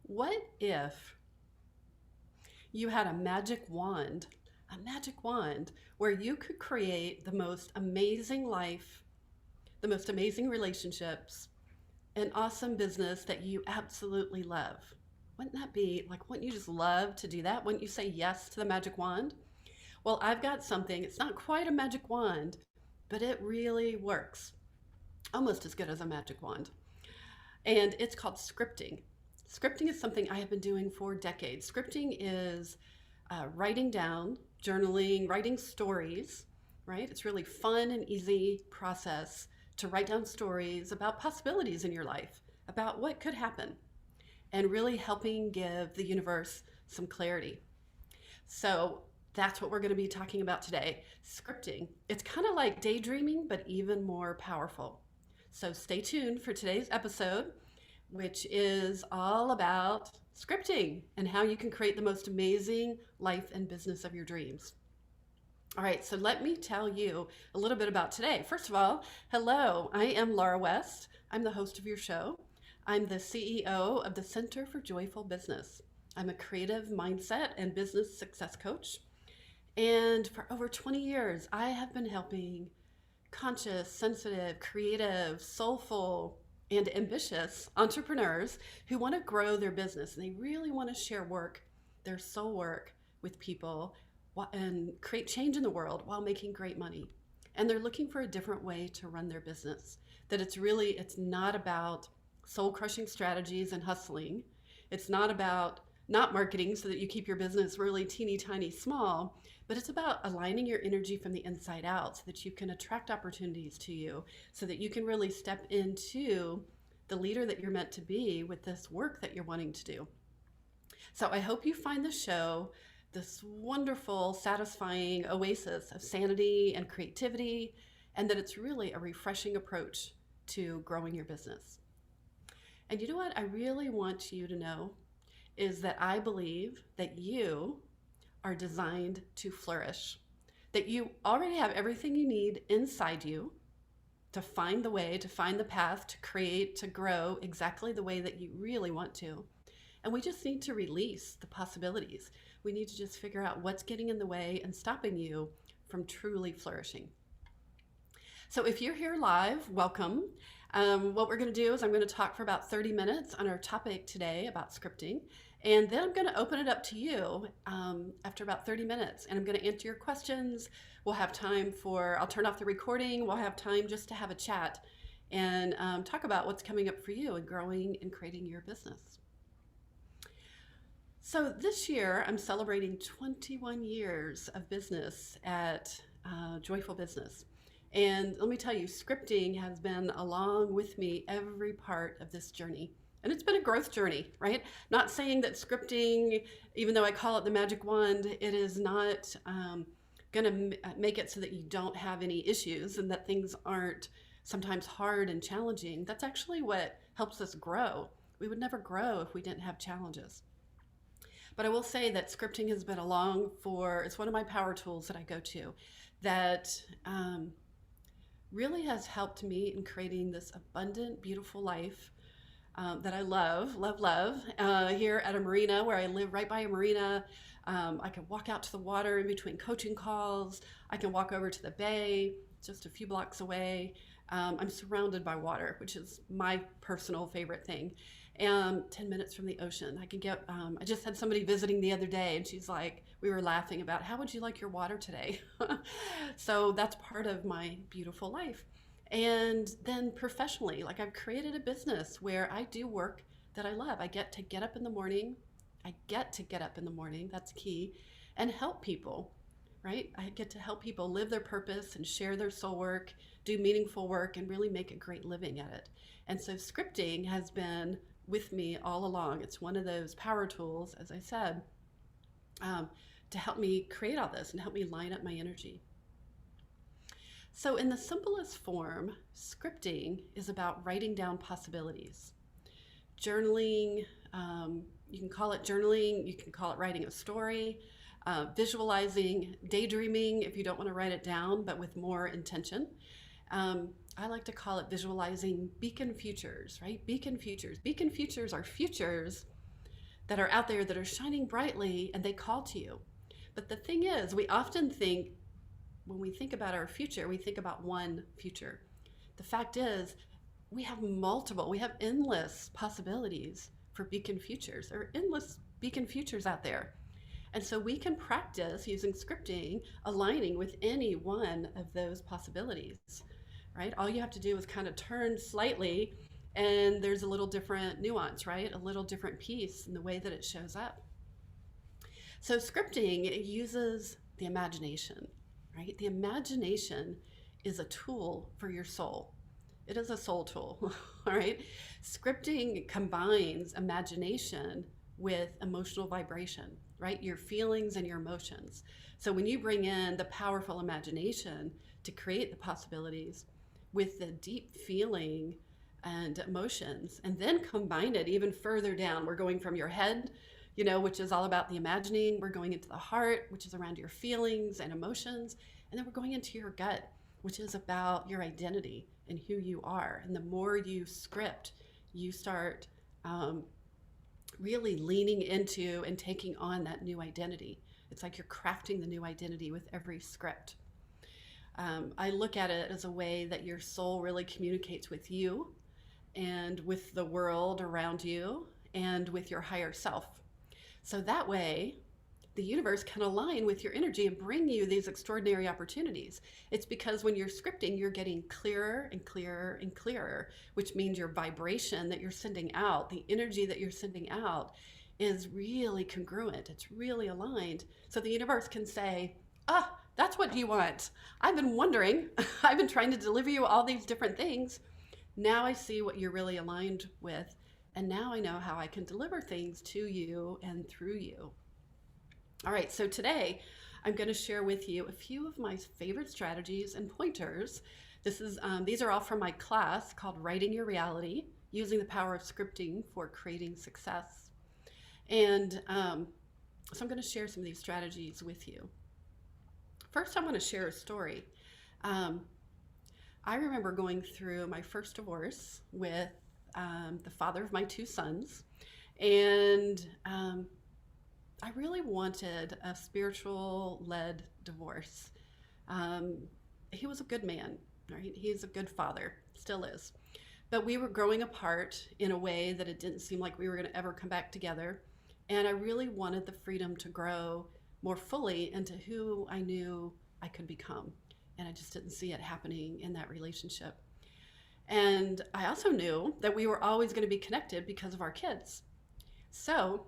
What if you had a magic wand where you could create the most amazing life, the most amazing relationships, an awesome business that you absolutely love? Wouldn't that be like, wouldn't you just love to do that? Wouldn't you say yes to the magic wand? Well, I've got something. It's not quite a magic wand, but it really works almost as good as a magic wand. And it's called scripting. Scripting is something I have been doing for decades. Scripting is writing down, journaling, writing stories, right? It's really fun and easy process to write down stories about possibilities in your life, about what could happen, and really helping give the universe some clarity. So that's what we're going to be talking about today, scripting. It's kind of like daydreaming, but even more powerful. So stay tuned for today's episode, which is all about scripting and how you can create the most amazing life and business of your dreams. All right, so let me tell you a little bit about today. First of all, hello, I am Laura West. I'm the host of your show. I'm the CEO of the Center for Joyful Business. I'm a creative mindset and business success coach. And for over 20 years, I have been helping conscious, sensitive, creative, soulful, and ambitious entrepreneurs who want to grow their business and they really want to share their soul work with people and create change in the world while making great money. And they're looking for a different way to run their business. That it's not about soul crushing strategies and hustling. It's not about not marketing so that you keep your business really teeny tiny small, but it's about aligning your energy from the inside out so that you can attract opportunities to you, so that you can really step into the leader that you're meant to be with this work that you're wanting to do. So I hope you find the show this wonderful, satisfying oasis of sanity and creativity, and that it's really a refreshing approach to growing your business. And you know what I really want you to know is that I believe that you are designed to flourish, that you already have everything you need inside you to find the way, to find the path, to create, to grow exactly the way that you really want to. And we just need to release the possibilities. We need to just figure out what's getting in the way and stopping you from truly flourishing. So if you're here live, welcome. What we're going to do is I'm going to talk for about 30 minutes on our topic today about scripting. And then I'm going to open it up to you after about 30 minutes. And I'm going to answer your questions. We'll have time I'll turn off the recording. We'll have time just to have a chat and talk about what's coming up for you in growing and creating your business. So this year, I'm celebrating 21 years of business at Joyful Business. And let me tell you, scripting has been along with me every part of this journey. And it's been a growth journey, right? Not saying that scripting, even though I call it the magic wand, it is not going to make it so that you don't have any issues and that things aren't sometimes hard and challenging. That's actually what helps us grow. We would never grow if we didn't have challenges. But I will say that scripting has been it's one of my power tools that I go to that really has helped me in creating this abundant, beautiful life that I love. Here at a marina where I live right by a marina. I can walk out to the water in between coaching calls. I can walk over to the bay just a few blocks away. I'm surrounded by water, which is my personal favorite thing. 10 minutes from the ocean. I just had somebody visiting the other day and she's like, we were laughing about, how would you like your water today? So that's part of my beautiful life. And then professionally, like I've created a business where I do work that I love. I get to get up in the morning. That's key. And help people, right? I get to help people live their purpose and share their soul work, do meaningful work, and really make a great living at it. And so scripting has been with me all along. It's one of those power tools, as I said, to help me create all this and help me line up my energy. So in the simplest form, scripting is about writing down possibilities. Journaling, you can call it journaling, you can call it writing a story, visualizing, daydreaming if you don't want to write it down, but with more intention. I like to call it visualizing beacon futures, right? Beacon futures. Beacon futures are futures that are out there that are shining brightly, and they call to you. But the thing is, we often think, when we think about our future, we think about one future. The fact is, we have endless possibilities for beacon futures. There are endless beacon futures out there. And so we can practice using scripting, aligning with any one of those possibilities, right? All you have to do is kind of turn slightly, and there's a little different nuance, right? A little different piece in the way that it shows up. So scripting, it uses the imagination, right? The imagination is a tool for your soul. It is a soul tool, all right? Scripting combines imagination with emotional vibration, right? Your feelings and your emotions. So when you bring in the powerful imagination to create the possibilities with the deep feeling and emotions, and then combine it even further down, we're going from your head, which is all about the imagining. We're going into the heart, which is around your feelings and emotions. And then we're going into your gut, which is about your identity and who you are. And the more you script, you start really leaning into and taking on that new identity. It's like you're crafting the new identity with every script. I look at it as a way that your soul really communicates with you and with the world around you and with your higher self. So that way, the universe can align with your energy and bring you these extraordinary opportunities. It's because when you're scripting, you're getting clearer and clearer and clearer, which means your vibration that you're sending out, the energy that you're sending out, is really congruent. It's really aligned. So the universe can say, that's what you want. I've been wondering. I've been trying to deliver you all these different things. Now I see what you're really aligned with. And now I know how I can deliver things to you and through you. All right, so today I'm going to share with you a few of my favorite strategies and pointers. These are all from my class called Writing Your Reality, Using the Power of Scripting for Creating Success. And so I'm going to share some of these strategies with you. First, I want to share a story. I remember going through my first divorce with the father of my two sons, and I really wanted a spiritual-led divorce. He was a good man, right? He's a good father, still is. But we were growing apart in a way that it didn't seem like we were going to ever come back together. And I really wanted the freedom to grow more fully into who I knew I could become. And I just didn't see it happening in that relationship. And I also knew that we were always going to be connected because of our kids. So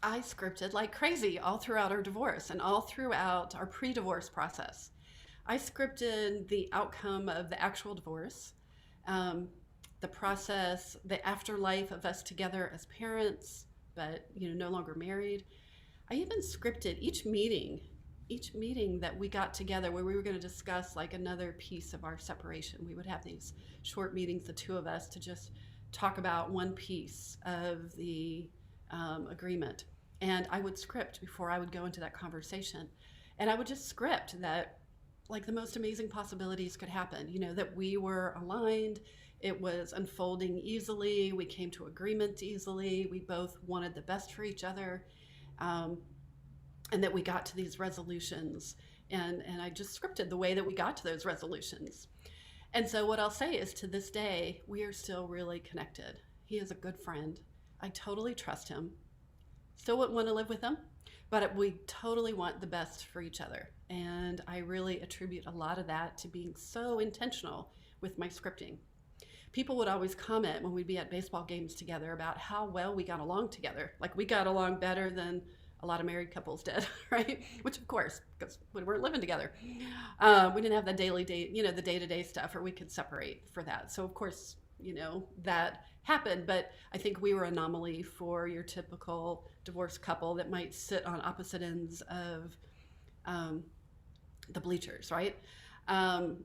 I scripted like crazy all throughout our divorce and all throughout our pre-divorce process. I scripted the outcome of the actual divorce, the process, the afterlife of us together as parents, but no longer married. I even scripted each meeting that we got together where we were going to discuss like another piece of our separation. We would have these short meetings, the two of us, to just talk about one piece of the agreement. And I would script before I would go into that conversation. And I would just script that like the most amazing possibilities could happen, that we were aligned, it was unfolding easily, we came to agreement easily, we both wanted the best for each other, and that we got to these resolutions. And I just scripted the way that we got to those resolutions. And so what I'll say is, to this day, we are still really connected. He is a good friend. I totally trust him. Still wouldn't want to live with him, but we totally want the best for each other. And I really attribute a lot of that to being so intentional with my scripting. People would always comment when we'd be at baseball games together about how well we got along together. Like we got along better than a lot of married couples did, right? Which of course, because we weren't living together. We didn't have the the day-to-day stuff, or we could separate for that. So of course, that happened, but I think we were an anomaly for your typical divorced couple that might sit on opposite ends of the bleachers, right? And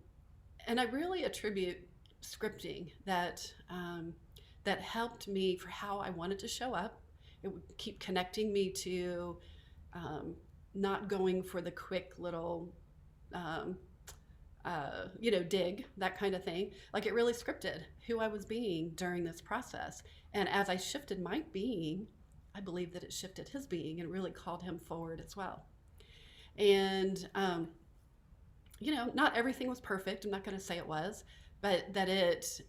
I really attribute scripting that helped me for how I wanted to show up. It would keep connecting me to not going for the quick little dig, that kind of thing. Like it really scripted who I was being during this process. And as I shifted my being, I believe that it shifted his being and really called him forward as well. And, not everything was perfect. I'm not going to say it was, but that it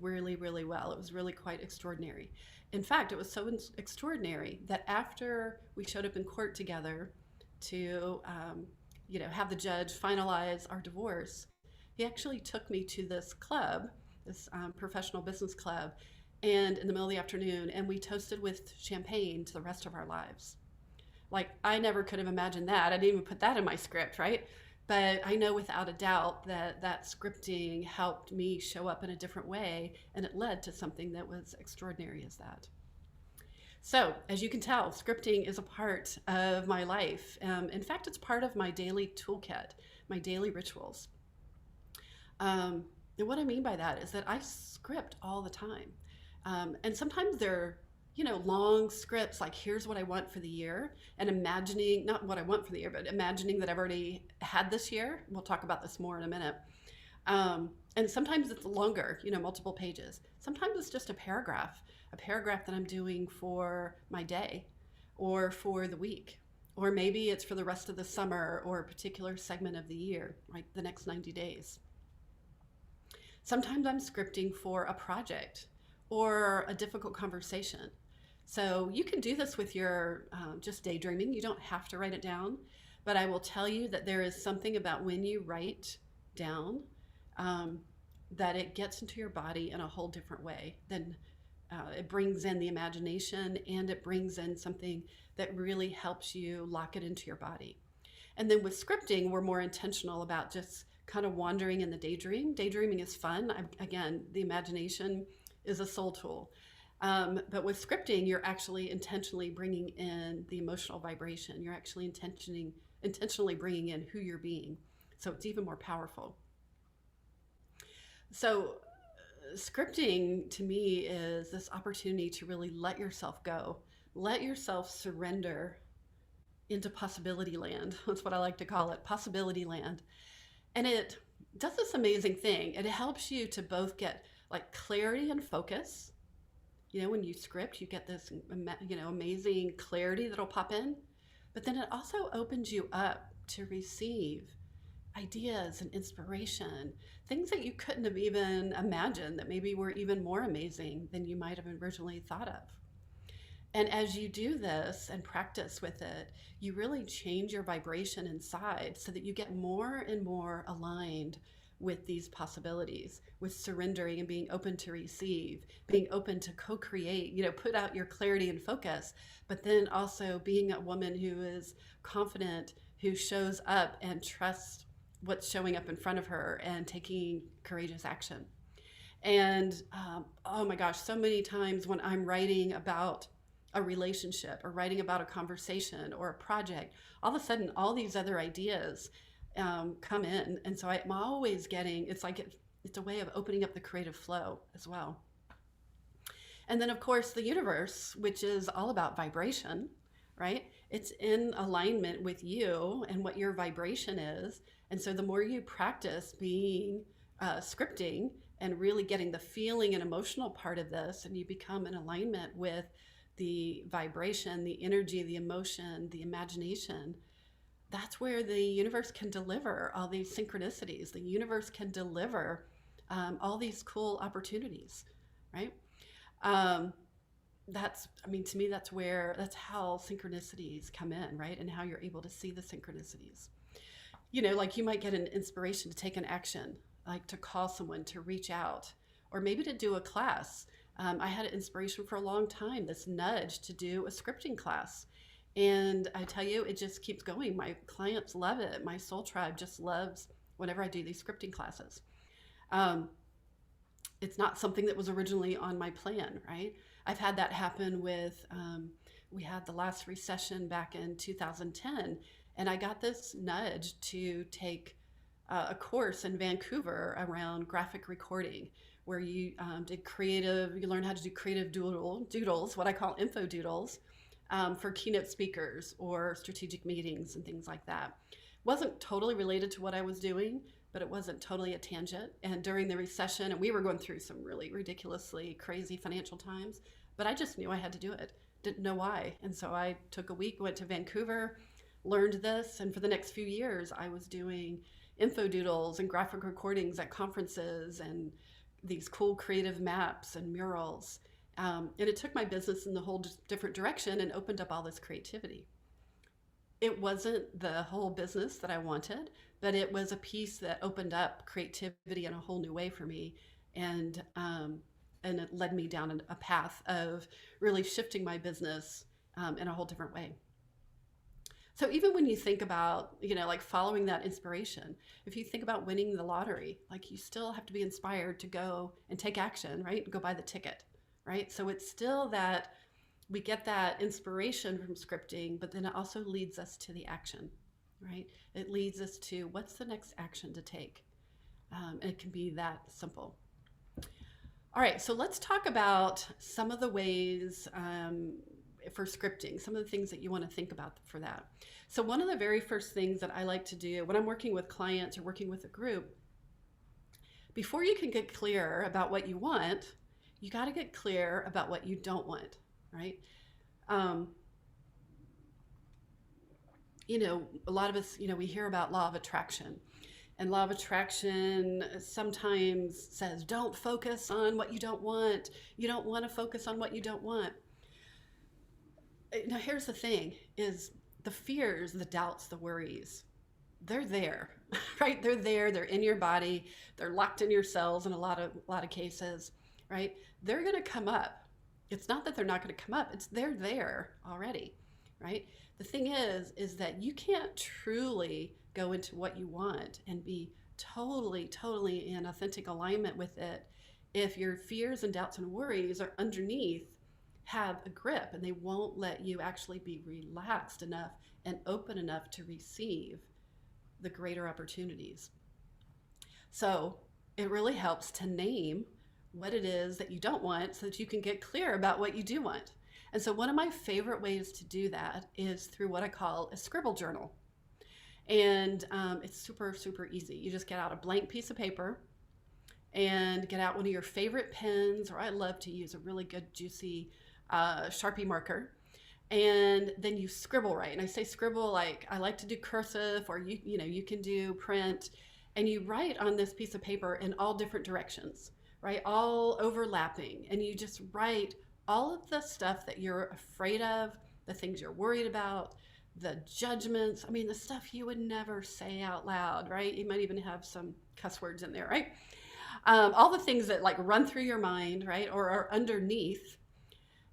really, really well. It was really quite extraordinary. In fact, it was so extraordinary that after we showed up in court together to, have the judge finalize our divorce, he actually took me to this club, this professional business club, and in the middle of the afternoon, and we toasted with champagne to the rest of our lives. Like, I never could have imagined that. I didn't even put that in my script, right? But I know without a doubt that scripting helped me show up in a different way, and it led to something that was extraordinary as that. So, as you can tell, scripting is a part of my life. In fact, it's part of my daily toolkit, my daily rituals. And what I mean by that is that I script all the time. And sometimes they're, long scripts, like here's what I want for the year, and imagining, not what I want for the year, but imagining that I've already had this year. We'll talk about this more in a minute. And sometimes it's longer, multiple pages. Sometimes it's just a paragraph that I'm doing for my day or for the week. Or maybe it's for the rest of the summer or a particular segment of the year, like the next 90 days. Sometimes I'm scripting for a project or a difficult conversation. So you can do this with your just daydreaming. You don't have to write it down, but I will tell you that there is something about when you write down that it gets into your body in a whole different way. Then it brings in the imagination, and it brings in something that really helps you lock it into your body. And then with scripting, we're more intentional about just kind of wandering in the daydream. Daydreaming is fun. Again, the imagination is a soul tool. But with scripting, you're actually intentionally bringing in the emotional vibration. You're actually intentionally bringing in who you're being. So it's even more powerful. So scripting to me is this opportunity to really let yourself go, let yourself surrender into possibility land. That's what I like to call it, possibility land. And it does this amazing thing. It helps you to both get like clarity and focus. When you script, you get this, amazing clarity that'll pop in, but then it also opens you up to receive ideas and inspiration, things that you couldn't have even imagined that maybe were even more amazing than you might have originally thought of. And as you do this and practice with it, you really change your vibration inside so that you get more and more aligned with these possibilities, with surrendering and being open to receive, being open to co-create, put out your clarity and focus, but then also being a woman who is confident, who shows up and trusts what's showing up in front of her and taking courageous action. And oh my gosh, so many times when I'm writing about a relationship or writing about a conversation or a project, all of a sudden all these other ideas come in. And so I'm always getting, it's a way of opening up the creative flow as well. And then of course the universe, which is all about vibration, right? It's in alignment with you and what your vibration is. And so the more you practice being scripting and really getting the feeling and emotional part of this, and you become in alignment with the vibration, the energy, the emotion, the imagination, that's where the universe can deliver all these synchronicities. The universe can deliver all these cool opportunities, right? To me, that's how synchronicities come in, right? And how you're able to see the synchronicities. Like you might get an inspiration to take an action, like to call someone, to reach out, or maybe to do a class. I had an inspiration for a long time, this nudge to do a scripting class. And I tell you, it just keeps going. My clients love it. My soul tribe just loves whenever I do these scripting classes. It's not something that was originally on my plan, right? I've had that happen with, we had the last recession back in 2010, and I got this nudge to take a course in Vancouver around graphic recording, where you learn how to do creative doodles, what I call info doodles, for keynote speakers or strategic meetings and things like that. Wasn't totally related to what I was doing, but it wasn't totally a tangent. And during the recession, and we were going through some really ridiculously crazy financial times, but I just knew I had to do it. Didn't know why. And so I took a week, went to Vancouver, learned this, and for the next few years, I was doing info doodles and graphic recordings at conferences and these cool creative maps and murals. And it took my business in the whole different direction and opened up all this creativity. It wasn't the whole business that I wanted, but it was a piece that opened up creativity in a whole new way for me. And it led me down a path of really shifting my business in a whole different way. So even when you think about, like following that inspiration, if you think about winning the lottery, like you still have to be inspired to go and take action, right? Go buy the ticket, right? So it's still that we get that inspiration from scripting, but then it also leads us to the action, right? It leads us to what's the next action to take. And it can be that simple. All right, so let's talk about some of the ways for scripting, some of the things that you want to think about for that. So one of the very first things that I like to do when I'm working with clients or working with a group, before you can get clear about what you want, you got to get clear about what you don't want, right? A lot of us, we hear about law of attraction. And law of attraction sometimes says, don't focus on what you don't want. You don't want to focus on what you don't want. Now, here's the thing, is the fears, the doubts, the worries, they're there, right? They're there. They're in your body. They're locked in your cells in a lot of cases, right? They're going to come up. It's not that they're not going to come up. They're there already, right? The thing is that you can't truly go into what you want and be totally in authentic alignment with it if your fears and doubts and worries are underneath, have a grip, and they won't let you actually be relaxed enough and open enough to receive the greater opportunities. So it really helps to name what it is that you don't want so that you can get clear about what you do want. And so one of my favorite ways to do that is through what I call a Scribble Journal. And it's super easy. You just get out a blank piece of paper and get out one of your favorite pens, or I love to use a really good juicy Sharpie marker. And then you scribble, right? And I say scribble like I like to do cursive, or you can do print, and you write on this piece of paper in all different directions, right? All overlapping, and you just write all of the stuff that you're afraid of, the things you're worried about, the judgments, the stuff you would never say out loud, right? You might even have some cuss words in there, right? All the things that like run through your mind, right? Or are underneath,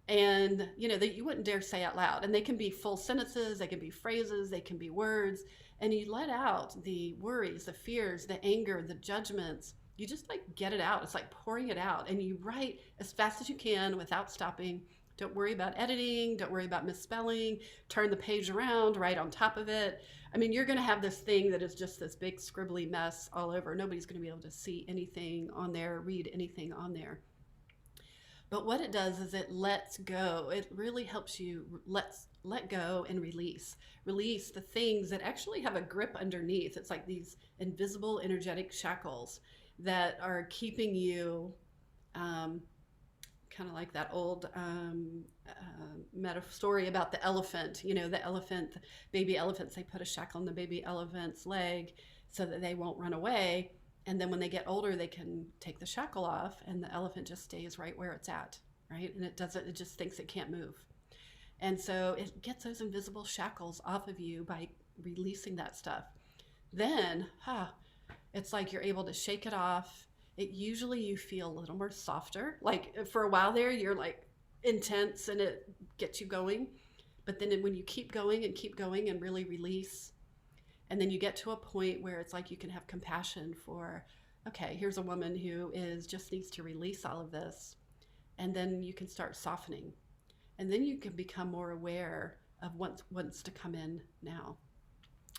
and that you wouldn't dare say out loud. And they can be full sentences, they can be phrases, they can be words, and you let out the worries, the fears, the anger, the judgments. You just like get it out. It's like pouring it out, and you write as fast as you can without stopping. Don't worry about editing, don't worry about misspelling, turn the page around, write on top of it. You're gonna have this thing that is just this big scribbly mess all over. Nobody's gonna be able to see anything on there, read anything on there. But what it does is it lets go. It really helps you let go and release. Release the things that actually have a grip underneath. It's like these invisible energetic shackles that are keeping you, kind of like that old story about the elephant. The elephant, the baby elephants, they put a shackle on the baby elephant's leg so that they won't run away. And then when they get older, they can take the shackle off, and the elephant just stays right where it's at, right? And it just thinks it can't move. And so it gets those invisible shackles off of you by releasing that stuff. Then, it's like you're able to shake it off. Usually you feel a little more softer. Like for a while there, you're like intense and it gets you going. But then when you keep going and really release, and then you get to a point where it's like you can have compassion for, okay, here's a woman who just needs to release all of this. And then you can start softening. And then you can become more aware of what wants to come in now.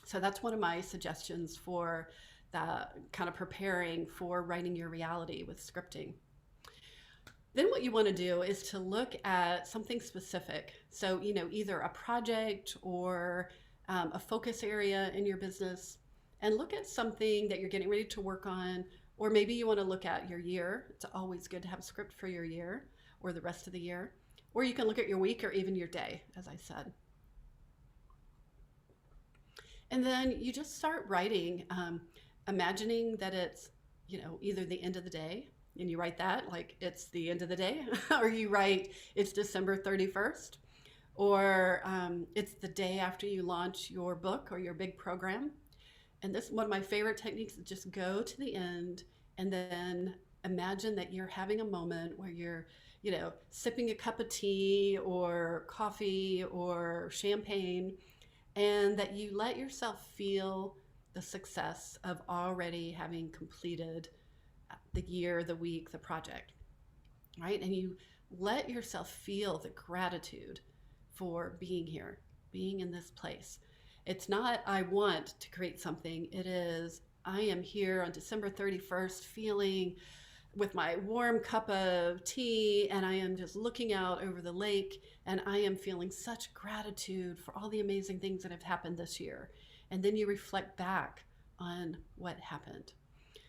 So that's one of my suggestions for the kind of preparing for writing your reality with scripting. Then what you want to do is to look at something specific. So, either a project or a focus area in your business. and look at something that you're getting ready to work on, or maybe you want to look at your year. It's always good to have a script for your year or the rest of the year. Or you can look at your week or even your day, as I said. And then you just start writing, imagining that it's, either the end of the day, and you write that like it's the end of the day, or you write it's December 31st, or it's the day after you launch your book or your big program. And this one of my favorite techniques is just go to the end and then imagine that you're having a moment where you're, sipping a cup of tea or coffee or champagne, and that you let yourself feel the success of already having completed the year, the week, the project, right? And you let yourself feel the gratitude for being here, being in this place. It's not, I want to create something. It is, I am here on December 31st feeling with my warm cup of tea, and I am just looking out over the lake, and I am feeling such gratitude for all the amazing things that have happened this year. And then you reflect back on what happened.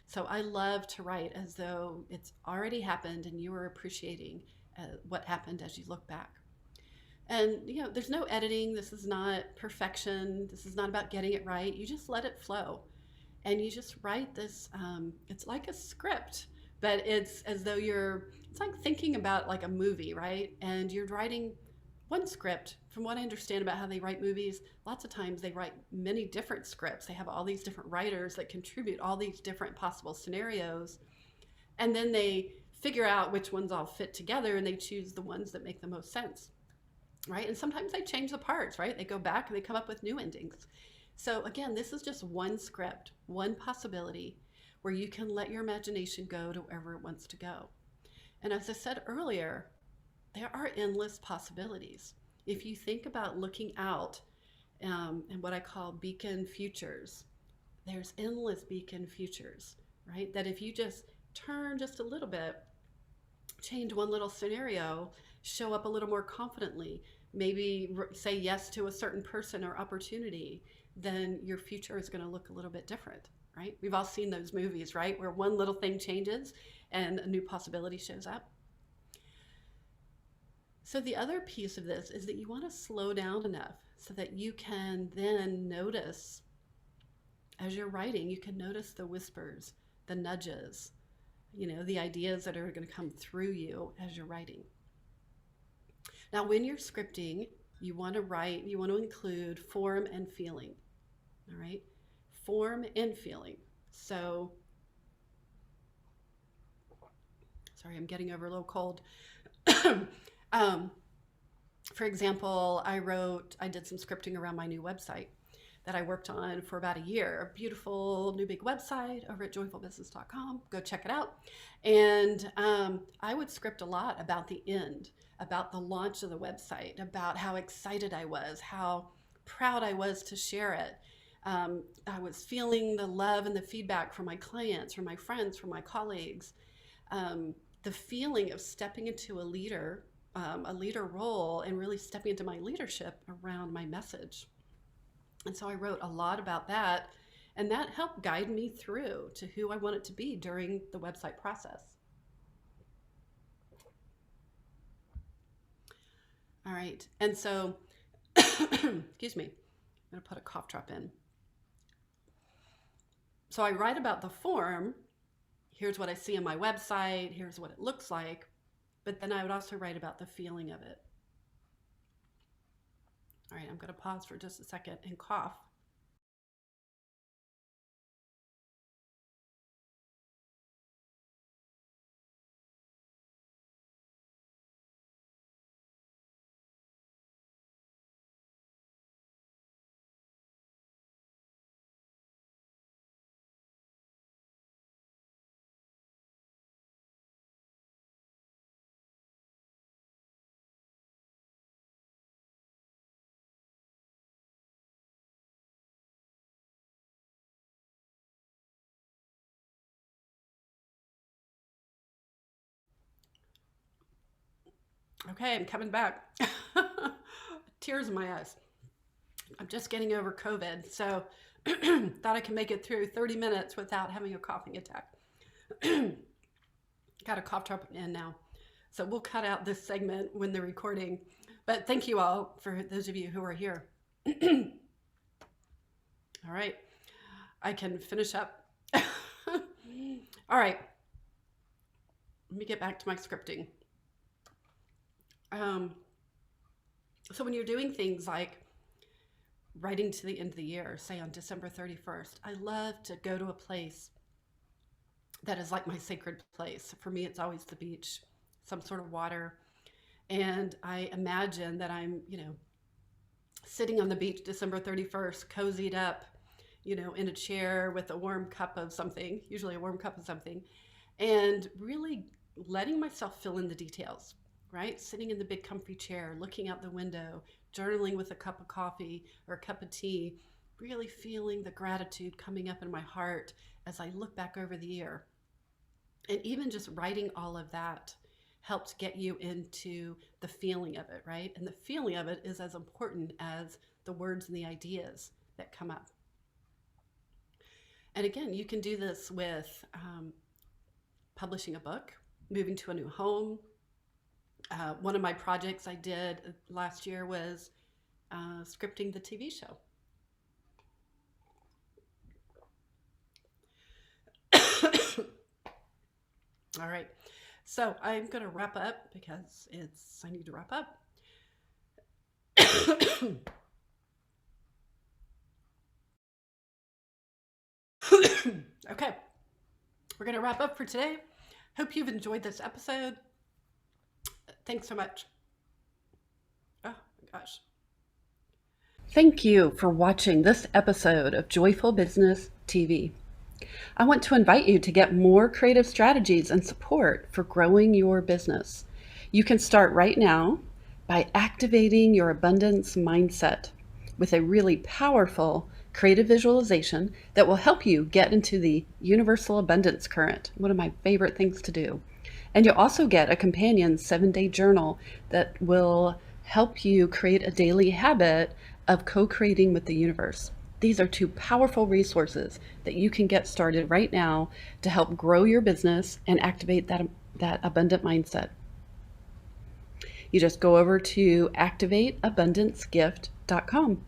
So I love to write as though it's already happened and you are appreciating what happened as you look back. And, there's no editing. This is not perfection. This is not about getting it right. You just let it flow. And you just write this, it's like a script, but it's as though it's like thinking about like a movie, right? And you're writing one script. From what I understand about how they write movies, lots of times they write many different scripts. They have all these different writers that contribute all these different possible scenarios. And then they figure out which ones all fit together and they choose the ones that make the most sense, right? And sometimes they change the parts, right? They go back and they come up with new endings. So again, this is just one script, one possibility where you can let your imagination go to wherever it wants to go. And as I said earlier, there are endless possibilities. If you think about looking out and what I call beacon futures, there's endless beacon futures, right? That if you just turn just a little bit, change one little scenario, show up a little more confidently, maybe say yes to a certain person or opportunity, then your future is going to look a little bit different, right? We've all seen those movies, right? Where one little thing changes and a new possibility shows up. So the other piece of this is that you want to slow down enough so that you can then notice, as you're writing, you can notice the whispers, the nudges, the ideas that are going to come through you as you're writing. Now, when you're scripting, you want to include form and feeling, all right? Form and feeling. So, sorry, I'm getting over a little cold. For example, I did some scripting around my new website that I worked on for about a year. A beautiful new big website over at joyfulbusiness.com. Go check it out. And I would script a lot about the end, about the launch of the website, about how excited I was, how proud I was to share it. I was feeling the love and the feedback from my clients, from my friends, from my colleagues. The feeling of stepping into a leader role and really stepping into my leadership around my message. And so I wrote a lot about that, and that helped guide me through to who I wanted to be during the website process. All right, and so, excuse me, I'm gonna put a cough drop in. So I write about the form. Here's what I see on my website, here's what it looks like, but then I would also write about the feeling of it. All right, I'm gonna pause for just a second and cough. Okay, I'm coming back. Tears in my eyes. I'm just getting over COVID. So Thought I could make it through 30 minutes without having a coughing attack. Got a cough drop in now. So we'll cut out this segment when they're recording. But thank you all for those of you who are here. All right. I can finish up. All right. Let me get back to my scripting. So when you're doing things like writing to the end of the year, say on December 31st, I love to go to a place that is like my sacred place. For me, it's always the beach, some sort of water. And I imagine that I'm, sitting on the beach December 31st, cozied up, in a chair with a warm cup of something, usually a warm cup of something, and really letting myself fill in the details, right? Sitting in the big comfy chair, looking out the window, journaling with a cup of coffee or a cup of tea, really feeling the gratitude coming up in my heart as I look back over the year. And even just writing all of that helps get you into the feeling of it, right? And the feeling of it is as important as the words and the ideas that come up. And again, you can do this with publishing a book, moving to a new home. One of my projects I did last year was scripting the TV show. All right, so I'm going to wrap up because I need to wrap up. Okay, we're going to wrap up for today. Hope you've enjoyed this episode. Thanks so much. Oh my gosh. Thank you for watching this episode of Joyful Business TV. I want to invite you to get more creative strategies and support for growing your business. You can start right now by activating your abundance mindset with a really powerful creative visualization that will help you get into the universal abundance current, one of my favorite things to do. And you'll also get a companion 7-day journal that will help you create a daily habit of co-creating with the universe. These are 2 powerful resources that you can get started right now to help grow your business and activate that abundant mindset. You just go over to activateabundancegift.com.